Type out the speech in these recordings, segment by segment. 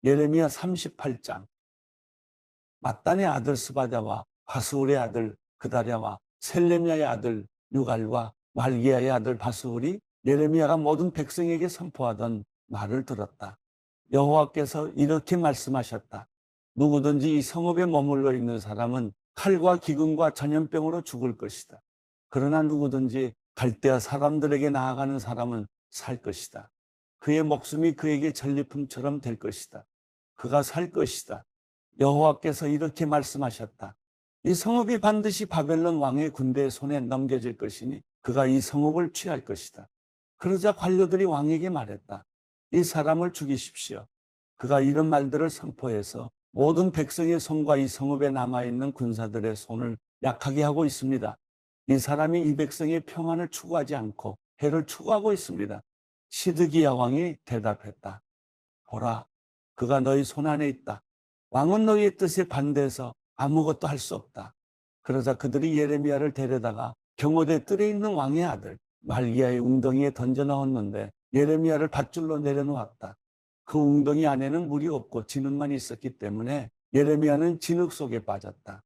예레미야 38장. mat단의 아들 스바랴와 바스울의 아들 그다랴와 셀레미야의 아들 유갈과 말기야의 아들 바스울이 예레미야가 모든 백성에게 선포하던 말을 들었다. 여호와께서 이렇게 말씀하셨다. 누구든지 이 성읍에 머물러 있는 사람은 칼과 기근과 전염병으로 죽을 것이다. 그러나 누구든지 갈대아 사람들에게 나아가는 사람은 살 것이다. 그의 목숨이 그에게 전리품처럼 될 것이다. 그가 살 것이다. 여호와께서 이렇게 말씀하셨다. 이 성읍이 반드시 바벨론 왕의 군대의 손에 넘겨질 것이니 그가 이 성읍을 취할 것이다. 그러자 관료들이 왕에게 말했다. 이 사람을 죽이십시오. 그가 이런 말들을 선포해서 모든 백성의 손과 이 성읍에 남아있는 군사들의 손을 약하게 하고 있습니다. 이 사람이 이 백성의 평안을 추구하지 않고 해를 추구하고 있습니다. 시드기야 왕이 대답했다. 보라, 그가 너희 손 안에 있다. 왕은 너희의 뜻에 반대해서 아무것도 할 수 없다. 그러자 그들이 예레미야를 데려다가 경호대 뜰에 있는 왕의 아들 말기야의 웅덩이에 던져 넣었는데 예레미야를 밧줄로 내려놓았다. 그 웅덩이 안에는 물이 없고 진흙만 있었기 때문에 예레미야는 진흙 속에 빠졌다.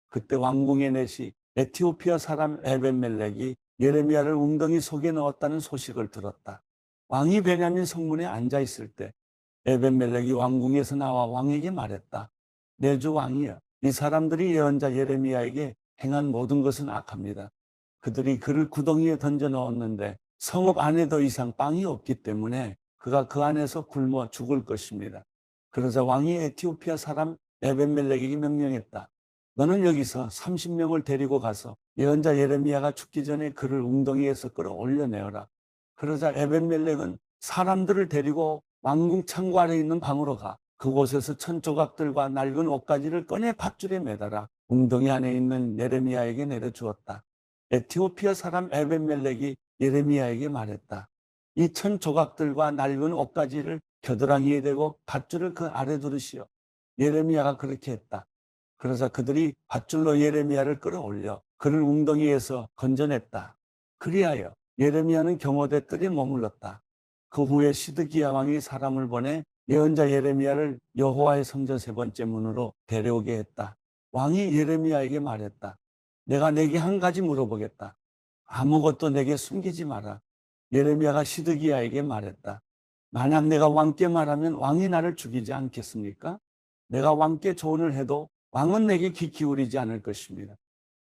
그때 왕궁의 내시 에티오피아 사람 에벤멜렉이 예레미야를 웅덩이 속에 넣었다는 소식을 들었다. 왕이 베냐민 성문에 앉아 있을 때 에벤멜렉이 왕궁에서 나와 왕에게 말했다. 내 주 왕이여, 이 사람들이 예언자 예레미야에게 행한 모든 것은 악합니다. 그들이 그를 구덩이에 던져 넣었는데 성읍 안에 더 이상 빵이 없기 때문에 그가 그 안에서 굶어 죽을 것입니다. 그러자 왕이 에티오피아 사람 에벤멜렉에게 명령했다. 너는 여기서 30명을 데리고 가서 예언자 예레미야가 죽기 전에 그를 웅덩이에서 끌어올려내어라. 그러자 에벤멜렉은 사람들을 데리고 왕궁 창고 안에 있는 방으로 가 그곳에서 천조각들과 낡은 옷가지를 꺼내 밧줄에 매달아 웅덩이 안에 있는 예레미야에게 내려주었다. 에티오피아 사람 에벤멜렉이 예레미야에게 말했다. 이 천조각들과 낡은 옷가지를 겨드랑이에 대고 밧줄을 그 아래 두르시오. 예레미야가 그렇게 했다. 그러자 그들이 밧줄로 예레미야를 끌어올려 그를 웅덩이에서 건져냈다. 그리하여 예레미야는 경호대 뜰에 머물렀다. 그 후에 시드기야 왕이 사람을 보내 예언자 예레미야를 여호와의 성전 세 번째 문으로 데려오게 했다. 왕이 예레미야에게 말했다. 내가 내게 한 가지 물어보겠다. 아무것도 내게 숨기지 마라. 예레미야가 시드기야에게 말했다. 만약 내가 왕께 말하면 왕이 나를 죽이지 않겠습니까? 내가 왕께 조언을 해도 왕은 내게 귀 기울이지 않을 것입니다.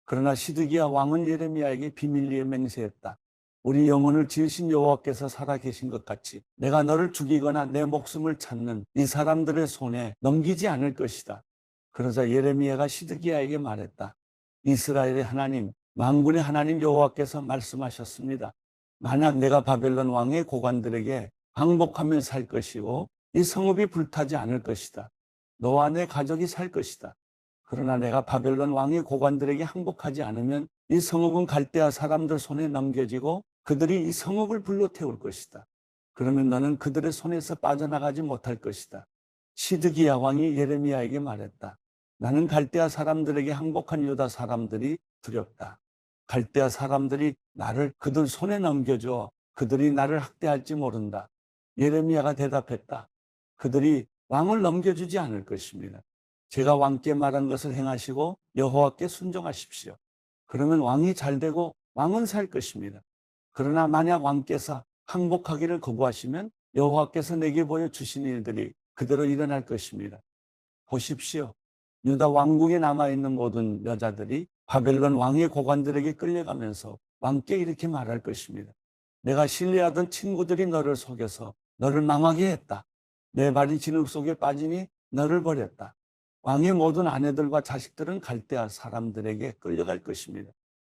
그러나 시드기야 왕은 예레미야에게 비밀리에 맹세했다. 우리 영혼을 지으신 여호와께서 살아계신 것 같이 내가 너를 죽이거나 내 목숨을 찾는 이 사람들의 손에 넘기지 않을 것이다. 그러자 예레미야가 시드기야에게 말했다. 이스라엘의 하나님, 만군의 하나님 여호와께서 말씀하셨습니다. 만약 내가 바벨론 왕의 고관들에게 항복하며 살 것이고 이 성읍이 불타지 않을 것이다. 너와 내 가족이 살 것이다. 그러나 내가 바벨론 왕의 고관들에게 항복하지 않으면 이 성읍은 갈대아 사람들 손에 넘겨지고 그들이 이 성읍을 불러 태울 것이다. 그러면 너는 그들의 손에서 빠져나가지 못할 것이다. 시드기야 왕이 예레미야에게 말했다. 나는 갈대아 사람들에게 항복한 유다 사람들이 두렵다. 갈대아 사람들이 나를 그들 손에 넘겨줘 그들이 나를 학대할지 모른다. 예레미야가 대답했다. 그들이 왕을 넘겨주지 않을 것입니다. 제가 왕께 말한 것을 행하시고 여호와께 순종하십시오. 그러면 왕이 잘되고 왕은 살 것입니다. 그러나 만약 왕께서 항복하기를 거부하시면 여호와께서 내게 보여주신 일들이 그대로 일어날 것입니다. 보십시오. 유다 왕궁에 남아있는 모든 여자들이 바벨론 왕의 고관들에게 끌려가면서 왕께 이렇게 말할 것입니다. 내가 신뢰하던 친구들이 너를 속여서 너를 망하게 했다. 내 발이 진흙 속에 빠지니 너를 버렸다. 왕의 모든 아내들과 자식들은 갈대아 사람들에게 끌려갈 것입니다.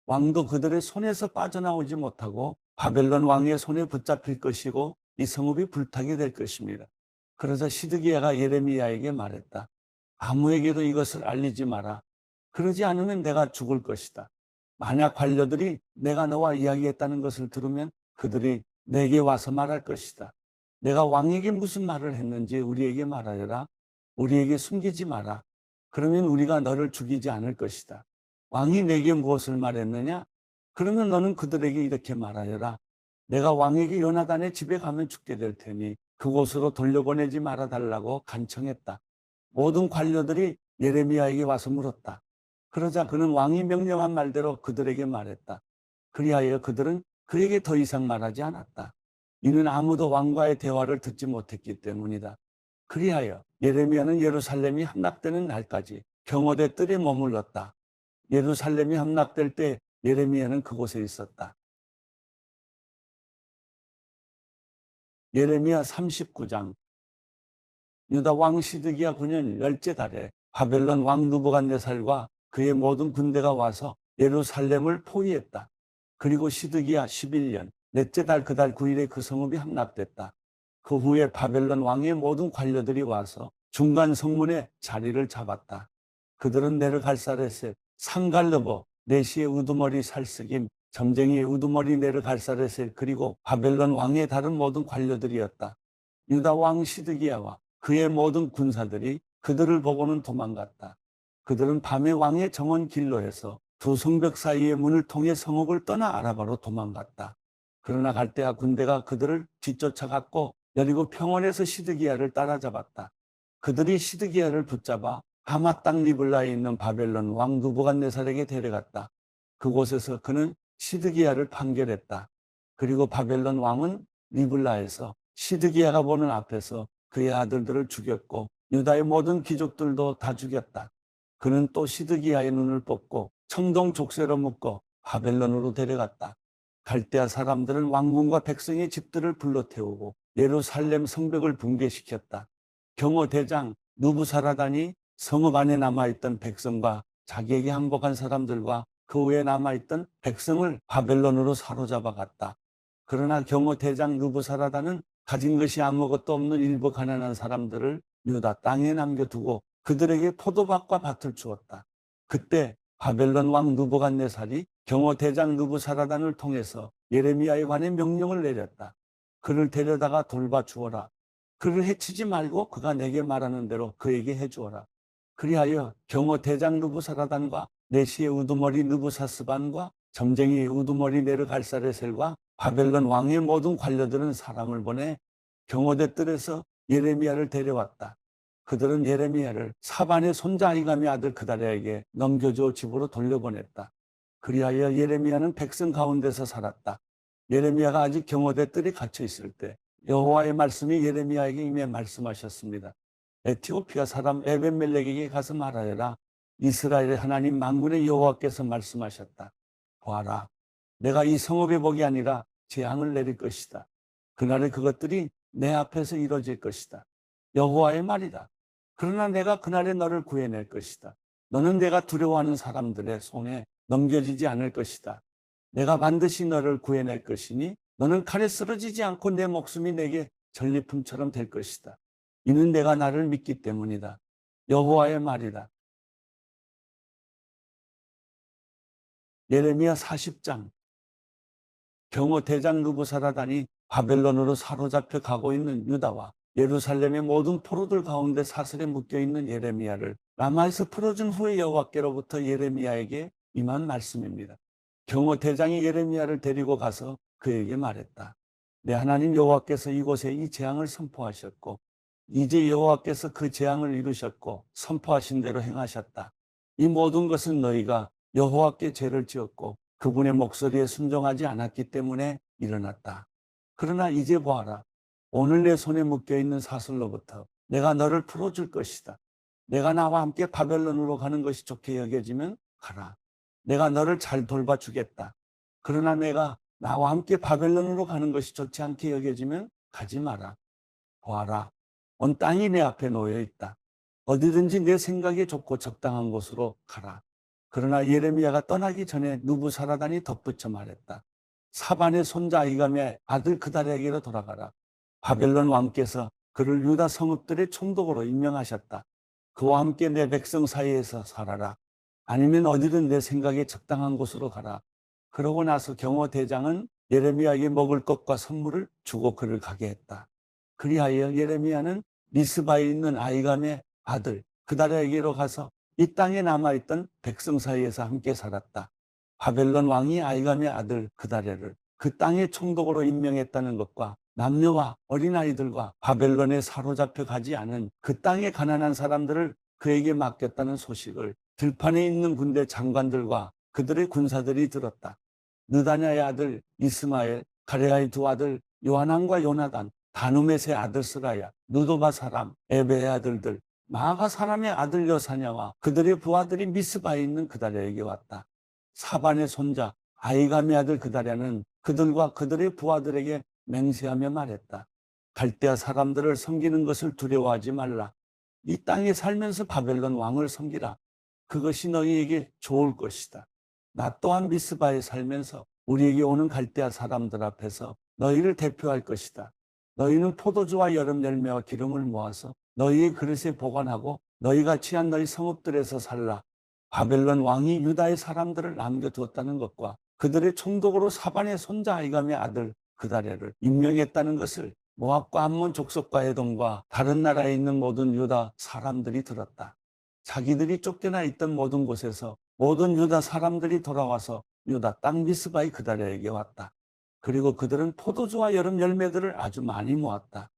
왕도 그들의 손에서 빠져나오지 못하고 바벨론 왕의 손에 붙잡힐 것이고 이 성읍이 불타게 될 것입니다. 그러자 시드기야가 예레미야에게 말했다. 아무에게도 이것을 알리지 마라. 그러지 않으면 내가 죽을 것이다. 만약 관료들이 내가 너와 이야기했다는 것을 들으면 그들이 내게 와서 말할 것이다. 내가 왕에게 무슨 말을 했는지 우리에게 말하여라. 우리에게 숨기지 마라. 그러면 우리가 너를 죽이지 않을 것이다. 왕이 내게 무엇을 말했느냐? 그러면 너는 그들에게 이렇게 말하여라. 내가 왕에게 요나단의 집에 가면 죽게 될 테니 그곳으로 돌려보내지 말아달라고 간청했다. 모든 관료들이 예레미야에게 와서 물었다. 그러자 그는 왕이 명령한 말대로 그들에게 말했다. 그리하여 그들은 그에게 더 이상 말하지 않았다. 이는 아무도 왕과의 대화를 듣지 못했기 때문이다. 그리하여 예레미야는 예루살렘이 함락되는 날까지 경호대 뜰에 머물렀다. 예루살렘이 함락될 때 예레미야는 그곳에 있었다. 예레미야 39장. 유다 왕 시드기야 9년 10째 달에 바벨론 왕 느부갓네살과 그의 모든 군대가 와서 예루살렘을 포위했다. 그리고 시드기야 11년 넷째 달 그 달 9일에 그 성읍이 함락됐다. 그 후에 바벨론 왕의 모든 관료들이 와서 중간 성문에 자리를 잡았다. 그들은 네르갈사레셋, 상갈르보, 내시의 우두머리 살스김, 점쟁이의 우두머리 네르갈사레셋, 그리고 바벨론 왕의 다른 모든 관료들이었다. 유다 왕 시드기야와 그의 모든 군사들이 그들을 보고는 도망갔다. 그들은 밤에 왕의 정원 길로에서 두 성벽 사이의 문을 통해 성읍을 떠나 아라바로 도망갔다. 그러나 갈대아 군대가 그들을 뒤쫓아갔고 여리고 평원에서 시드기야를 따라잡았다. 그들이 시드기야를 붙잡아 하맛 땅 리블라에 있는 바벨론 왕 느부갓네살에게 데려갔다. 그곳에서 그는 시드기야를 판결했다. 그리고 바벨론 왕은 리블라에서 시드기야가 보는 앞에서 그의 아들들을 죽였고 유다의 모든 귀족들도 다 죽였다. 그는 또 시드기야의 눈을 뽑고 청동 족쇄로 묶어 바벨론으로 데려갔다. 갈대아 사람들은 왕궁과 백성의 집들을 불러태우고 예루살렘 성벽을 붕괴시켰다. 경호 대장 느부사라단이 성읍 안에 남아있던 백성과 자기에게 항복한 사람들과 그 외에 남아있던 백성을 바벨론으로 사로잡아 갔다. 그러나 경호 대장 느부사라단은 가진 것이 아무것도 없는 일부 가난한 사람들을 유다 땅에 남겨두고 그들에게 포도밭과 밭을 주었다. 그때 바벨론 왕 느부갓네살이 경호 대장 느부사라단을 통해서 예레미야에 관해 명령을 내렸다. 그를 데려다가 돌봐 주어라. 그를 해치지 말고 그가 내게 말하는 대로 그에게 해주어라. 그리하여 경호 대장 느부사라단과 내시의 우두머리 느부사스반과 점쟁이의 우두머리 네르갈사레셀과 바벨론 왕의 모든 관료들은 사람을 보내 경호대 뜰에서 예레미야를 데려왔다. 그들은 예레미야를 사반의 손자 아히감의 아들 그다랴에게 넘겨주어 집으로 돌려보냈다. 그리하여 예레미야는 백성 가운데서 살았다. 예레미야가 아직 경호대 뜰에 갇혀 있을 때 여호와의 말씀이 예레미야에게 임해 말씀하셨습니다. 에티오피아 사람 에벤멜렉에게 가서 말하여라. 이스라엘의 하나님 만군의 여호와께서 말씀하셨다. 보아라, 내가 이 성읍의 복이 아니라 재앙을 내릴 것이다. 그날에 그것들이 내 앞에서 이루어질 것이다. 여호와의 말이다. 그러나 내가 그날에 너를 구해낼 것이다. 너는 내가 두려워하는 사람들의 손에 넘겨지지 않을 것이다. 내가 반드시 너를 구해낼 것이니 너는 칼에 쓰러지지 않고 내 목숨이 내게 전리품처럼 될 것이다. 이는 내가 나를 믿기 때문이다. 여호와의 말이다. 예레미야 40장. 경호 대장 느부사라단이 바벨론으로 사로잡혀 가고 있는 유다와 예루살렘의 모든 포로들 가운데 사슬에 묶여있는 예레미야를 라마에서 풀어준 후에 여호와께로부터 예레미야에게 임한 말씀입니다. 경호 대장이 예레미야를 데리고 가서 그에게 말했다. 내 하나님 여호와께서 이곳에 이 재앙을 선포하셨고 이제 여호와께서 그 재앙을 이루셨고 선포하신 대로 행하셨다. 이 모든 것은 너희가 여호와께 죄를 지었고 그분의 목소리에 순종하지 않았기 때문에 일어났다. 그러나 이제 보아라. 오늘 내 손에 묶여있는 사슬로부터 내가 너를 풀어줄 것이다. 내가 나와 함께 바벨론으로 가는 것이 좋게 여겨지면 가라. 내가 너를 잘 돌봐주겠다. 그러나 내가 나와 함께 바벨론으로 가는 것이 좋지 않게 여겨지면 가지 마라. 보아라. 온 땅이 내 앞에 놓여 있다. 어디든지 내 생각이 좋고 적당한 곳으로 가라. 그러나 예레미야가 떠나기 전에 느부사라단이 덧붙여 말했다. 사반의 손자 아히감의 아들 그다랴에게로 돌아가라. 바벨론 왕께서 그를 유다 성읍들의 총독으로 임명하셨다. 그와 함께 내 백성 사이에서 살아라. 아니면 어디든 내 생각에 적당한 곳으로 가라. 그러고 나서 경호 대장은 예레미야에게 먹을 것과 선물을 주고 그를 가게 했다. 그리하여 예레미야는 미스바에 있는 아히감의 아들 그다랴에게로 가서 이 땅에 남아있던 백성 사이에서 함께 살았다. 바벨론 왕이 아히감의 아들 그다랴를 그 땅의 총독으로 임명했다는 것과 남녀와 어린아이들과 바벨론에 사로잡혀 가지 않은 그 땅의 가난한 사람들을 그에게 맡겼다는 소식을 들판에 있는 군대 장관들과 그들의 군사들이 들었다. 느다냐의 아들 이스마엘, 가레아의 두 아들 요하난과 요나단, 다누멧의 아들 스라야, 누도바 사람, 에베의 아들들, 마아가 사람의 아들 여사냐와 그들의 부하들이 미스바에 있는 그다랴에게 왔다. 사반의 손자 아이감의 아들 그다랴는 그들과 그들의 부하들에게 맹세하며 말했다. 갈대아 사람들을 섬기는 것을 두려워하지 말라. 이 땅에 살면서 바벨론 왕을 섬기라. 그것이 너희에게 좋을 것이다. 나 또한 미스바에 살면서 우리에게 오는 갈대아 사람들 앞에서 너희를 대표할 것이다. 너희는 포도주와 여름 열매와 기름을 모아서 너희의 그릇에 보관하고 너희가 취한 너희 성읍들에서 살라. 바벨론 왕이 유다의 사람들을 남겨두었다는 것과 그들의 총독으로 사반의 손자 아이감의 아들 그다랴를 임명했다는 것을 모압과 암몬 족속과 에돔과 다른 나라에 있는 모든 유다 사람들이 들었다. 자기들이 쫓겨나 있던 모든 곳에서 모든 유다 사람들이 돌아와서 유다 땅 미스바의 그다랴에게 왔다. 그리고 그들은 포도주와 여름 열매들을 아주 많이 모았다.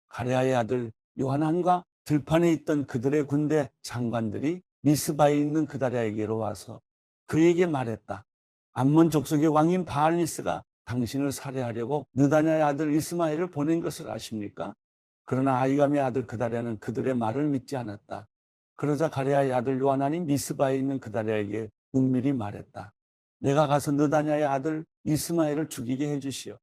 가레아의 아들 요하난과 들판에 있던 그들의 군대 장관들이 미스바에 있는 그다랴에게로 와서 그에게 말했다. 암몬 족속의 왕인 바알니스가 당신을 살해하려고 느다냐의 아들 이스마엘을 보낸 것을 아십니까? 그러나 아이감의 아들 그다랴는 그들의 말을 믿지 않았다. 그러자 가레아의 아들 요하난이 미스바에 있는 그다랴에게 은밀히 말했다. 내가 가서 느다냐의 아들 이스마엘을 죽이게 해주시오.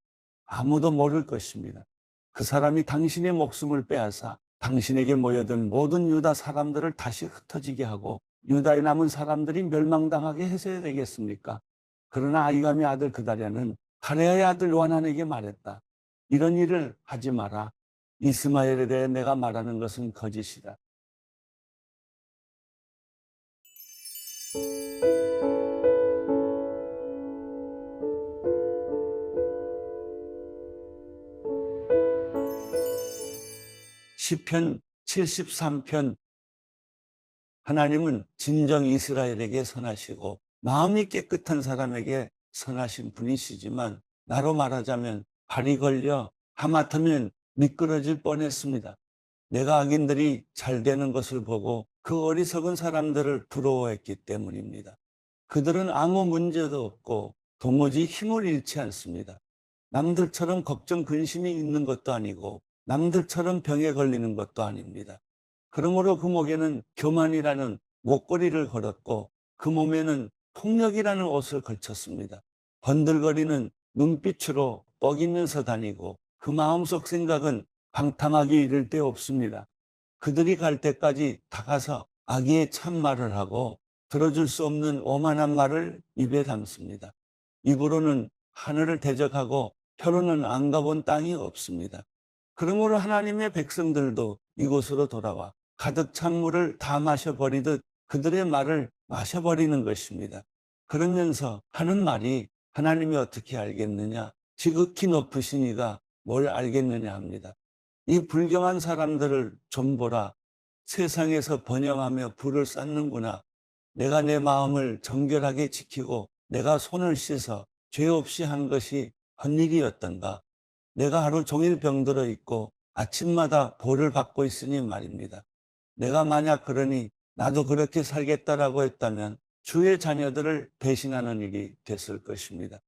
아무도 모를 것입니다. 그 사람이 당신의 목숨을 빼앗아 당신에게 모여든 모든 유다 사람들을 다시 흩어지게 하고 유다에 남은 사람들이 멸망당하게 해서야 되겠습니까? 그러나 아이감의 아들 그다랴는 가레아의 아들 요하난에게 말했다. 이런 일을 하지 마라. 이스마엘에 대해 내가 말하는 것은 거짓이다. 시편 73편. 하나님은 진정 이스라엘에게 선하시고 마음이 깨끗한 사람에게 선하신 분이시지만 나로 말하자면 발이 걸려 하마터면 미끄러질 뻔했습니다. 내가 악인들이 잘 되는 것을 보고 그 어리석은 사람들을 부러워했기 때문입니다. 그들은 아무 문제도 없고 도무지 힘을 잃지 않습니다. 남들처럼 걱정 근심이 있는 것도 아니고 남들처럼 병에 걸리는 것도 아닙니다. 그러므로 그 목에는 교만이라는 목걸이를 걸었고 그 몸에는 폭력이라는 옷을 걸쳤습니다. 번들거리는 눈빛으로 뻐기면서 다니고 그 마음속 생각은 방탕하기 이를 데 없습니다. 그들이 갈 때까지 다가서 악의의 참말을 하고 들어줄 수 없는 오만한 말을 입에 담습니다. 입으로는 하늘을 대적하고 혀로는 안 가본 땅이 없습니다. 그러므로 하나님의 백성들도 이곳으로 돌아와 가득 찬 물을 다 마셔버리듯 그들의 말을 마셔버리는 것입니다. 그러면서 하는 말이 하나님이 어떻게 알겠느냐? 지극히 높으신 이가 뭘 알겠느냐 합니다. 이 불경한 사람들을 좀 보라. 세상에서 번영하며 불을 쌓는구나. 내가 내 마음을 정결하게 지키고 내가 손을 씻어 죄 없이 한 것이 헛일이었던가. 내가 하루 종일 병들어 있고 아침마다 보를 받고 있으니 말입니다. 내가 만약 그러니 나도 그렇게 살겠다라고 했다면 주의 자녀들을 배신하는 일이 됐을 것입니다.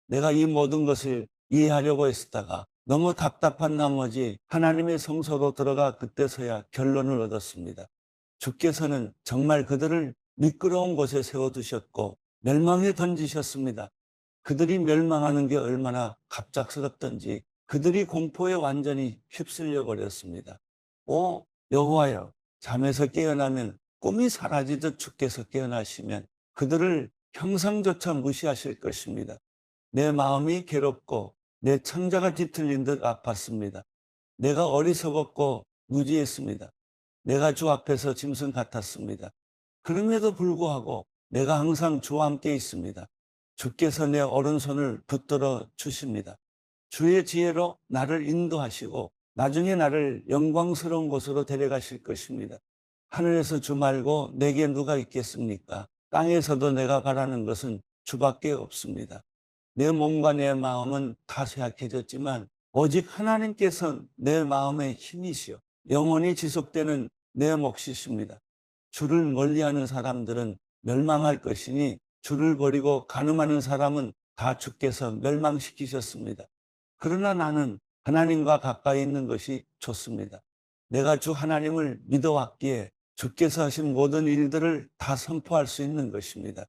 내가 이 모든 것을 이해하려고 했다가 너무 답답한 나머지 하나님의 성소로 들어가 그때서야 결론을 얻었습니다. 주께서는 정말 그들을 미끄러운 곳에 세워두셨고 멸망에 던지셨습니다. 그들이 멸망하는 게 얼마나 갑작스럽던지 그들이 공포에 완전히 휩쓸려 버렸습니다. 오 여호와여, 잠에서 깨어나면 꿈이 사라지듯 주께서 깨어나시면 그들을 형상조차 무시하실 것입니다. 내 마음이 괴롭고 내 창자가 뒤틀린 듯 아팠습니다. 내가 어리석었고 무지했습니다. 내가 주 앞에서 짐승 같았습니다. 그럼에도 불구하고 내가 항상 주와 함께 있습니다. 주께서 내 오른손을 붙들어 주십니다. 주의 지혜로 나를 인도하시고 나중에 나를 영광스러운 곳으로 데려가실 것입니다. 하늘에서 주 말고 내게 누가 있겠습니까? 땅에서도 내가 바라는 것은 주밖에 없습니다. 내 몸과 내 마음은 다 쇠약해졌지만 오직 하나님께서 내 마음의 힘이시요 영원히 지속되는 내 몫이십니다. 주를 멀리하는 사람들은 멸망할 것이니 주를 버리고 간음하는 사람은 다 주께서 멸망시키셨습니다. 그러나 나는 하나님과 가까이 있는 것이 좋습니다. 내가 주 하나님을 믿어왔기에 주께서 하신 모든 일들을 다 선포할 수 있는 것입니다.